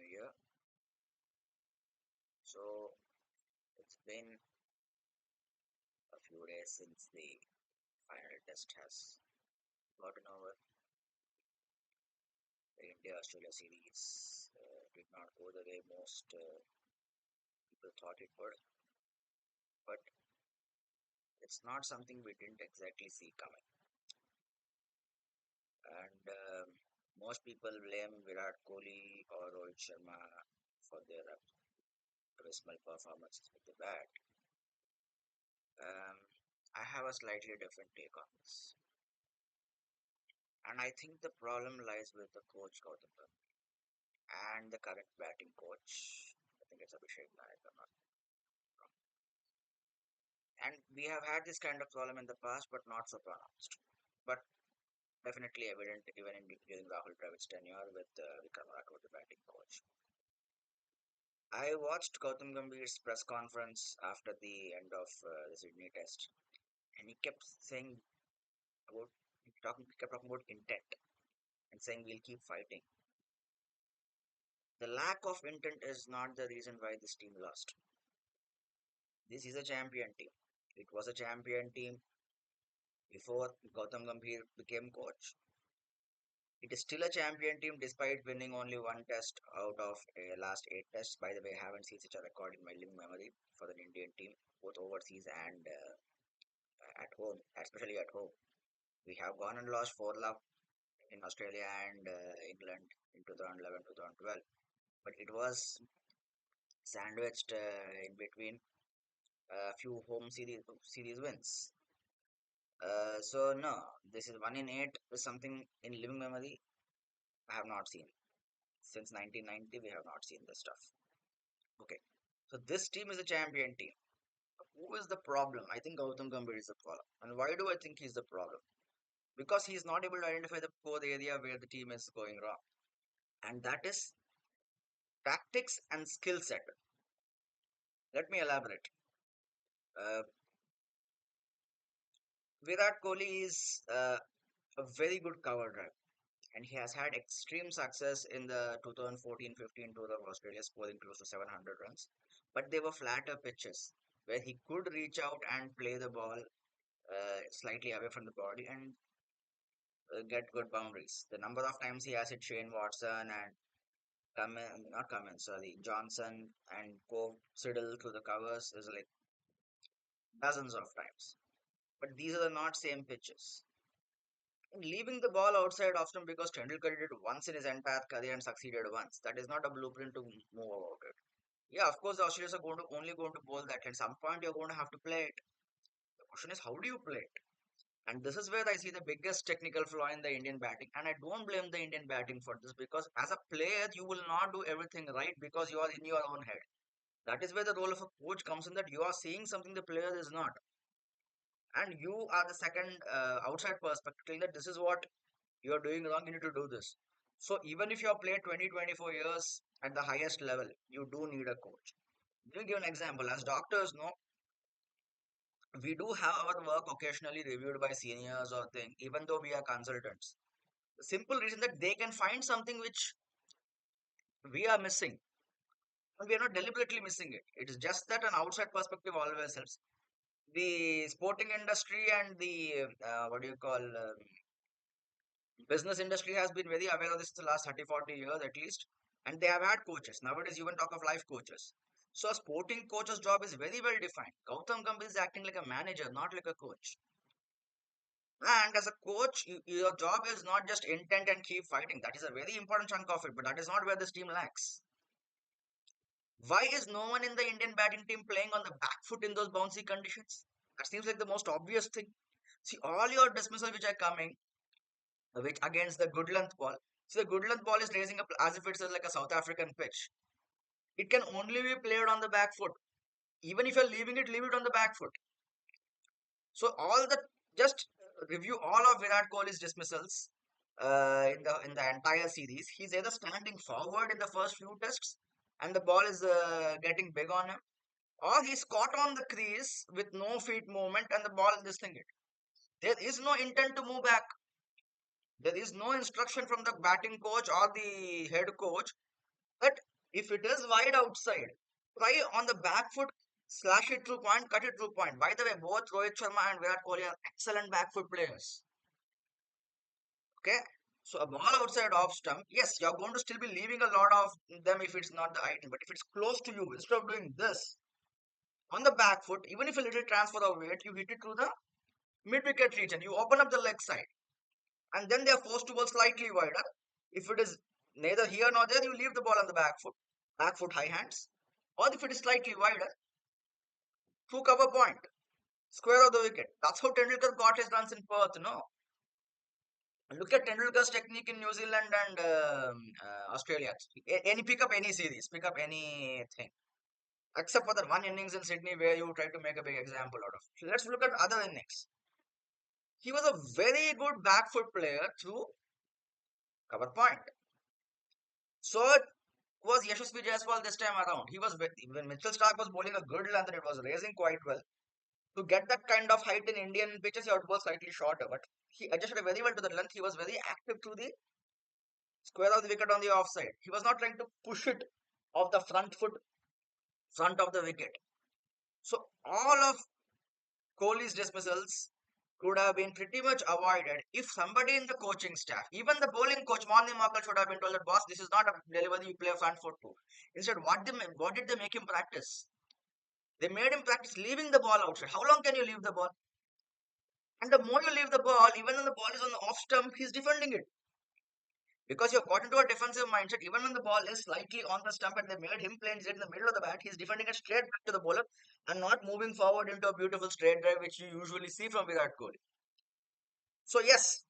year. So it's been a few days since the final test has gotten over. The India-Australia series did not go the way most people thought it would, but it's not something we didn't exactly see coming. And most people blame Virat Kohli or Rohit Sharma for their abysmal performances with the bat. Um, I have a slightly different take on this. And I think the problem lies with the coach Gautam and the current batting coach. I think it's Abhishek Nayak, if I'm not wrong. And we have had this kind of problem in the past, but not so pronounced. But definitely evident even during Rahul Dravid's tenure with Vikram Rathod, the batting coach. I watched Gautam Gambhir's press conference after the end of the Sydney Test, and he kept saying about he kept talking about intent and saying we'll keep fighting. The lack of intent is not the reason why this team lost. This is a champion team. It was a champion team before Gautam Gambhir became coach. It is still a champion team despite winning only one test out of last eight tests. By the way, I haven't seen such a record in my living memory for the Indian team, both overseas and at home, especially at home. We have gone and lost 4 love in Australia and England in 2011 2012, but it was sandwiched in between a few home series wins. So no, this is 1 in 8 is something in living memory I have not seen. Since 1990, we have not seen this stuff. Okay, so this team is a champion team. Who is the problem? I think Gautam Gambhir is the problem. And why do I think he's the problem? Because he's not able to identify the core area where the team is going wrong. And that is tactics and skill set. Let me elaborate. Uh, Virat Kohli is a very good cover driver, and he has had extreme success in the 2014-15 tour of Australia, scoring close to 700 runs. But they were flatter pitches where he could reach out and play the ball slightly away from the body and get good boundaries. The number of times he has hit Shane Watson and not Cummins, sorry, Johnson and Cove Siddle through the covers is like dozens of times. But these are the not same pitches. And leaving the ball outside often because Tendulkar did it once in his entire career and succeeded once. That is not a blueprint to move about it. Yeah, of course, the Australians are only going to bowl that. At some point, you're going to have to play it. The question is, how do you play it? And this is where I see the biggest technical flaw in the Indian batting. And I don't blame the Indian batting for this because as a player, you will not do everything right because you are in your own head. That is where the role of a coach comes in, that you are seeing something the player is not. And you are the second outside perspective telling that this is what you are doing wrong, you need to do this. So even if you have played 20, 24 years at the highest level, you do need a coach. Let me give an example. As doctors know, we do have our work occasionally reviewed by seniors or thing, even though we are consultants. The simple reason that they can find something which we are missing, and we are not deliberately missing it. It is just that an outside perspective always helps. The sporting industry and the what do you call business industry has been very aware of this the last 30, 40 years at least, and they have had coaches. Nowadays, you even talk of life coaches. So a sporting coach's job is very well defined. Gautam Gambhir is acting like a manager, not like a coach. And as a coach, your job is not just intent and keep fighting. That is a very important chunk of it, but that is not where this team lacks. Why is no one in the Indian batting team playing on the back foot in those bouncy conditions? That seems like the most obvious thing. See, all your dismissals which are coming, which against the good length ball. So the good length ball is raising up as if it's like a South African pitch. It can only be played on the back foot. Even if you're leaving it, leave it on the back foot. So all the just review all of Virat Kohli's dismissals in the entire series. He's either standing forward in the first few tests, and the ball is getting big on him, or he's caught on the crease with no feet movement, and the ball is this thing. There is no intent to move back. There is no instruction from the batting coach or the head coach that If it is wide outside, try on the back foot, slash it through point, cut it through point. By the way, both Rohit Sharma and Virat Kohli are excellent back foot players. Okay? So a ball outside off stump, yes, you're going to still be leaving a lot of them if it's not the item. But if it's close to you, instead of doing this on the back foot, even if a little transfer of weight, you hit it through the mid wicket region. You open up the leg side, and then they are forced to bowl slightly wider. If it is neither here nor there, you leave the ball on the back foot high hands. Or if it is slightly wider, through cover point, square of the wicket. That's how Tendulkar got his runs in Perth, no? Look at Tendulkar's technique in New Zealand and Australia. Any pick up any series, pick up anything, except for that one innings in Sydney where you try to make a big example out of. So let's look at other innings. He was a very good back foot player through cover point. So was Yashavi Jaiswal this time around. He was when Mitchell Stark was bowling a good length and it was raising quite well. To get that kind of height in Indian pitches, he had to bowl slightly shorter, but he adjusted very well to that length. He was very active through the square of the wicket on the offside. He was not trying to push it off the front foot, front of the wicket. So all of Kohli's dismissals could have been pretty much avoided if somebody in the coaching staff, even the bowling coach, Morley Markle, should have been told that, boss, this is not a delivery you play a front foot to. Instead, what did they make him practice? They made him practice leaving the ball outside. How long can you leave the ball? And the more you leave the ball, even when the ball is on the off stump, he's defending it. Because you've got into a defensive mindset, even when the ball is slightly on the stump and they made him play in the middle of the bat, he's defending it straight back to the bowler and not moving forward into a beautiful straight drive, which you usually see from Virat Kohli. So, yes,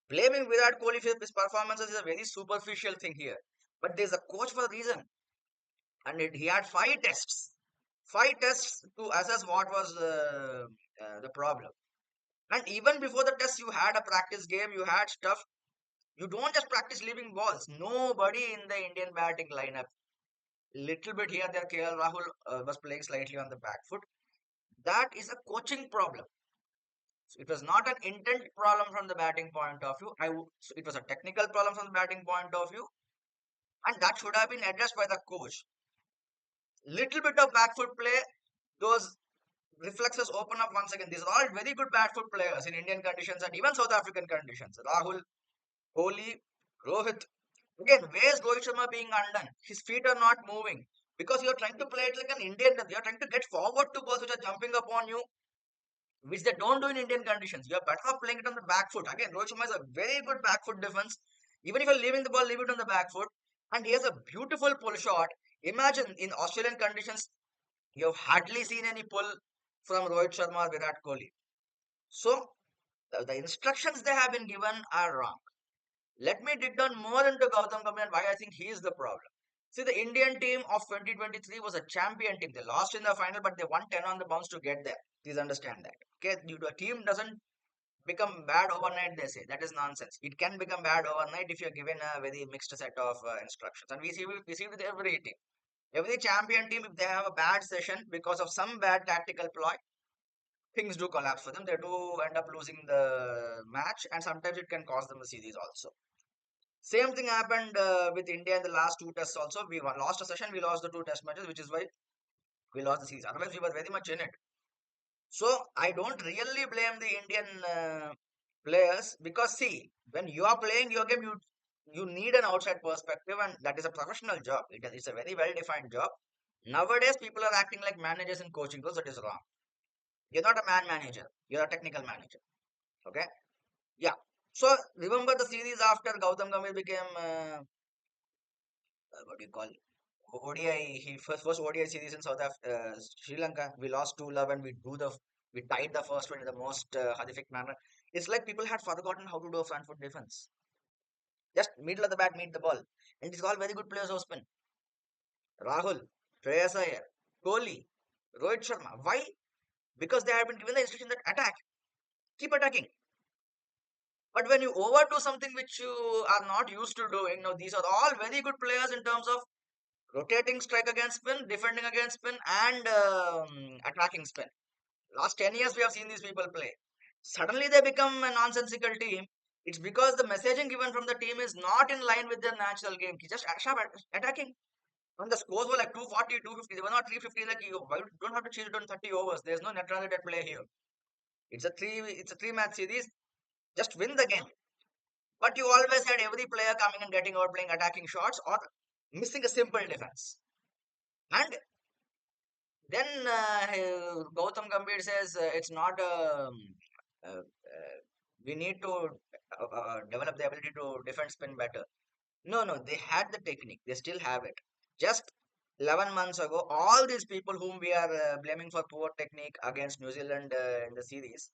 blaming Virat Kohli for his performances is a very superficial thing here. But there's a coach for a reason. And he had 5 tests. 5 tests to assess what was the problem. And even before the test, you had a practice game, you had stuff. You don't just practice leaving balls. Nobody in the Indian batting lineup, little bit here, there, KL Rahul was playing slightly on the back foot. That is a coaching problem. So it was not an intent problem from the batting point of view. So it was a technical problem from the batting point of view. And that should have been addressed by the coach. Little bit of back foot play, those reflexes open up once again. These are all very good back foot players in Indian conditions and even South African conditions. Rahul, Kohli, Rohit. Again, where is Rohit Sharma being undone? His feet are not moving because you're trying to play it like an Indian. You're trying to get forward to balls which are jumping upon you, which they don't do in Indian conditions. You're better off playing it on the back foot. Again, Rohit Sharma is a very good back foot defense. Even if you're leaving the ball, leave it on the back foot. And he has a beautiful pull shot. Imagine in Australian conditions, you've hardly seen any pull from Rohit Sharma or Virat Kohli. So, the instructions they have been given are wrong. Let me dig down more into Gautam Gambhir and why I think he is the problem. See, the Indian team of 2023 was a champion team. They lost in the final, but they won 10 on the bounce to get there. Please understand that. Okay, a team doesn't become bad overnight, they say. That is nonsense. It can become bad overnight if you're given a very mixed set of instructions. And we see with every team. Every champion team, if they have a bad session because of some bad tactical ploy, things do collapse for them. They do end up losing the match, and sometimes it can cost them the series also. Same thing happened with India in the last 2 tests also. We lost a session, we lost the 2 test matches, which is why we lost the series. Otherwise, we were very much in it. So, I don't really blame the Indian players because, see, when you are playing your game, you need an outside perspective, and that is a professional job. It's a very well defined job. Nowadays, people are acting like managers in coaching roles. That is wrong. You're not a man manager, you're a technical manager. Okay? Yeah. So, remember the series after Gautam Gambhir became what do you call ODI, he first ODI series in Sri Lanka. We lost 2-love and we tied the first one in the most horrific manner. It's like people had forgotten how to do a front foot defense. Just middle of the bat, meet the ball. And it's all very good players who spin. Rahul, Shreyas Iyer, Kohli, Rohit Sharma. Why? Because they have been given the instruction that attack. Keep attacking. But when you overdo something which you are not used to doing, now these are all very good players in terms of rotating strike against spin, defending against spin, and attacking spin. Last 10 years, we have seen these people play. Suddenly, they become a nonsensical team. It's because the messaging given from the team is not in line with their natural game. Just sharp attacking. When the scores were like 240, 250, they were not 350. Like you don't have to chase it on 30 overs. There's no net run at play here. It's a three match series. Just win the game. But you always had every player coming and getting out, playing attacking shots or missing a simple defense. And then Gautam Gambhir says it's not we need to develop the ability to defend spin better. No, they had the technique. They still have it. Just 11 months ago, all these people whom we are blaming for poor technique against New Zealand in the series,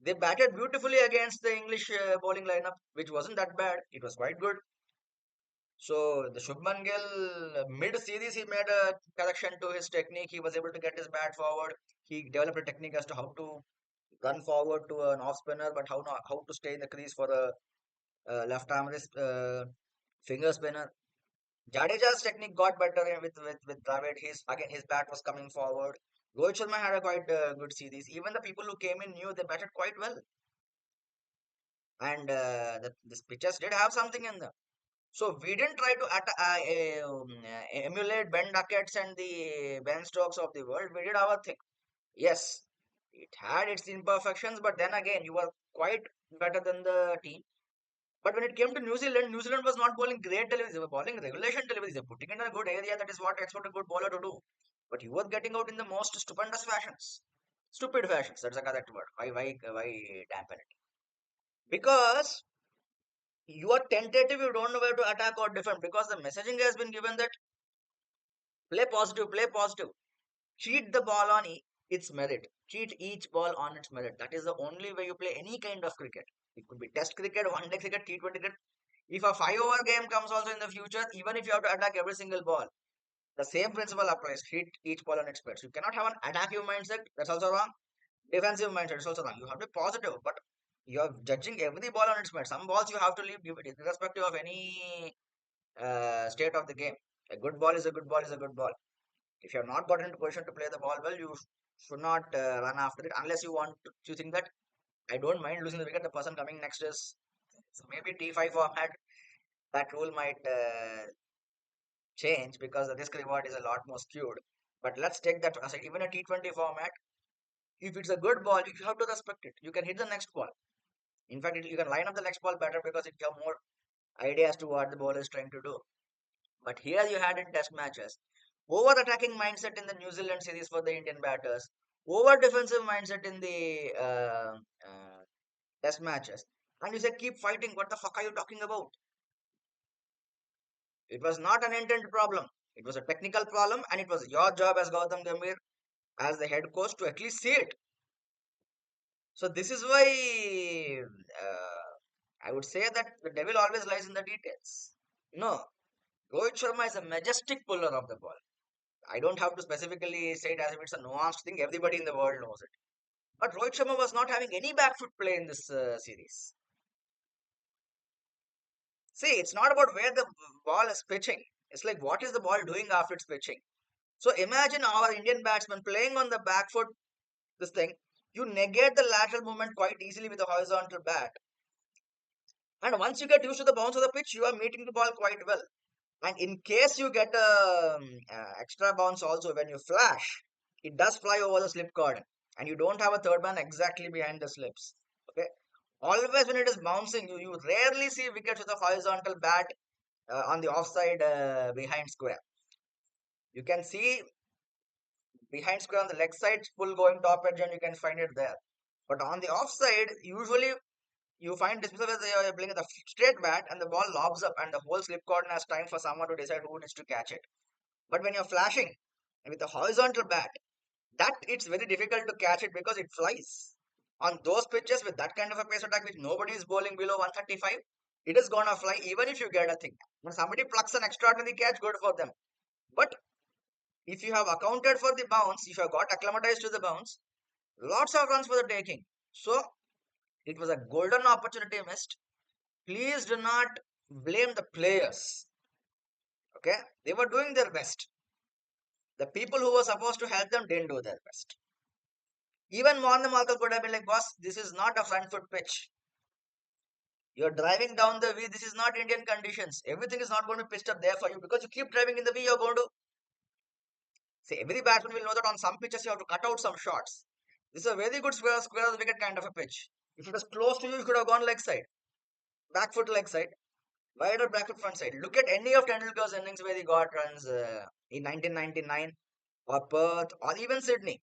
they batted beautifully against the English bowling lineup, which wasn't that bad. It was quite good. So the Shubman Gill mid-series he made a correction to his technique. He was able to get his bat forward. He developed a technique as to how to run forward to an off spinner, but how to stay in the crease for a left arm wrist finger spinner. Jadeja's technique got better with Dravid. His bat was coming forward. Rohit Sharma had a quite good series. Even the people who came in knew they batted quite well, and these pitchers did have something in them. So we didn't try to emulate Ben Duckett's and the Ben Stokes of the world. We did our thing. Yes, it had its imperfections, but then again, you were quite better than the team. But when it came to New Zealand was not bowling great deliveries. They were bowling regulation deliveries. They were putting in a good area. That is what I expect a good bowler to do. But he was getting out in the most stupendous fashions. Stupid fashions. That's the correct word. Why dampen it? Because you are tentative. You don't know where to attack or defend. Because the messaging has been given that play positive, play positive. Treat the ball on its merit. Treat each ball on its merit. That is the only way you play any kind of cricket. It could be test cricket, one day cricket, T20 cricket. If a 5 over game comes also in the future, even if you have to attack every single ball, the same principle applies. Treat each ball on its merit. You cannot have an attacking mindset. That's also wrong. Defensive mindset is also wrong. You have to be positive, but you are judging every ball on its merit. Some balls you have to leave irrespective of any state of the game. A good ball is a good ball is a good ball. If you are not gotten into position to play the ball well, you should not run after it unless you want to. You think that I don't mind losing the wicket. The person coming next is so maybe T5 format. That rule might change because the risk reward is a lot more skewed. But let's take that aside. Even a T20 format, if it's a good ball, you have to respect it. You can hit the next ball. In fact, you can line up the next ball better because it you have more idea as to what the ball is trying to do. But here you had in test matches, over attacking mindset in the New Zealand series for the Indian batters, over defensive mindset in the test matches. And you say, keep fighting. What the fuck are you talking about? It was not an intent problem. It was a technical problem, and it was your job as Gautam Gambhir, as the head coach, to at least see it. So this is why I would say that the devil always lies in the details. No, Rohit Sharma is a majestic puller of the ball. I don't have to specifically say it as if it's a nuanced thing. Everybody in the world knows it. But Rohit Sharma was not having any back foot play in this series. See, it's not about where the ball is pitching. It's like what is the ball doing after it's pitching. So imagine our Indian batsman playing on the back foot, this thing. You negate the lateral movement quite easily with a horizontal bat. And once you get used to the bounce of the pitch, you are meeting the ball quite well. And in case you get a extra bounce also, when you flash, it does fly over the slip cord. And you don't have a third man exactly behind the slips. Okay. Always when it is bouncing, you rarely see wickets with a horizontal bat on the offside behind square. You can see behind square on the leg side, full going top edge, and you can find it there. But on the offside, usually you find dismissal where they are playing the straight bat and the ball lobs up, and the whole slip cordon has time for someone to decide who needs to catch it. But when you're flashing with a horizontal bat, that it's very difficult to catch it because it flies. On those pitches with that kind of a pace attack, which nobody is bowling below 135, it is gonna fly even if you get a thing. When somebody plucks an extraordinary catch, good for them. But if you have accounted for the bounce, if you have got acclimatized to the bounce, lots of runs for the taking. So it was a golden opportunity missed. Please do not blame the players. Okay, they were doing their best. The people who were supposed to help them didn't do their best. Even Mohan Malkar could have been like, boss, this is not a front foot pitch. You're driving down the V. This is not Indian conditions. Everything is not going to be pitched up there for you because you keep driving in the V. You're going to see every batsman will know that on some pitches you have to cut out some shots. This is a very good square of the wicket kind of a pitch. If it was close to you, you could have gone leg side, back foot leg side, wider back foot front side. Look at any of Tendulkar's innings where he got runs in 1999 or Perth or even Sydney.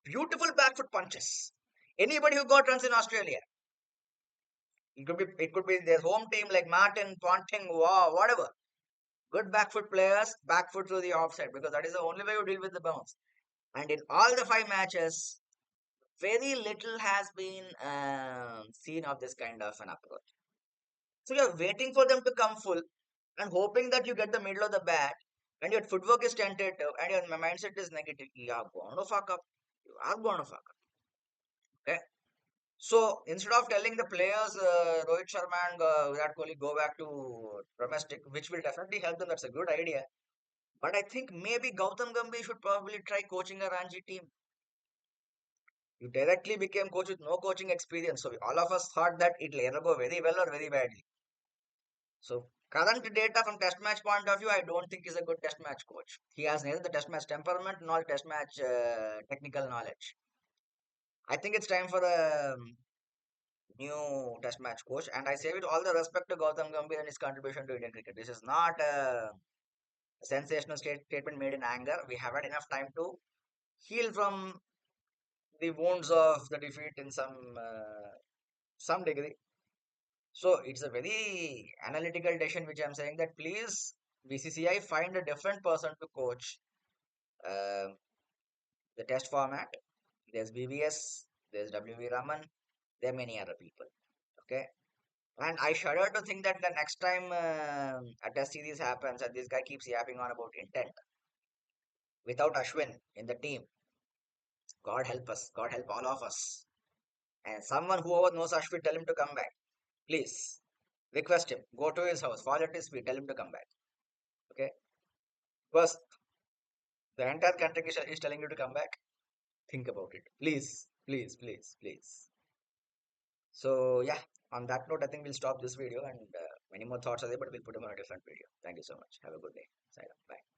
Beautiful back foot punches. Anybody who got runs in Australia, it could be their home team like Martin, Ponting, wow, whatever. Good back foot players, back foot to the offside because that is the only way you deal with the bounce. And in all the five matches, very little has been seen of this kind of an approach. So you're waiting for them to come full and hoping that you get the middle of the bat and your footwork is tentative and your mindset is negative. You are going to fuck up. You are going to fuck up. Okay. So instead of telling the players, Rohit Sharma and Virat Kohli go back to domestic, which will definitely help them, that's a good idea. But I think maybe Gautam Gambhir should probably try coaching a Ranji team. You directly became coach with no coaching experience. So all of us thought that it'll either go very well or very badly. So current data from test match point of view, I don't think he's a good test match coach. He has neither the test match temperament nor test match technical knowledge. I think it's time for a new test match coach. And I say with all the respect to Gautam Gambhir and his contribution to Indian cricket. This is not a sensational statement made in anger. We have had enough time to heal from the wounds of the defeat in some degree. So it's a very analytical decision which I'm saying that please BCCI find a different person to coach uh, the test format. There's BBS, there's WV Raman, there are many other people. Okay, and I shudder to think that the next time a test series happens and this guy keeps yapping on about intent without Ashwin in the team. God help us, God help all of us. And someone whoever knows Ashwin, tell him to come back. Please request him. Go to his house, fall at his feet, tell him to come back. Okay. First, the entire country is telling you to come back. Think about it. Please, please, please, please. So, yeah, on that note, I think we'll stop this video and many more thoughts are there, but we'll put them on a different video. Thank you so much. Have a good day. Sign up. Bye.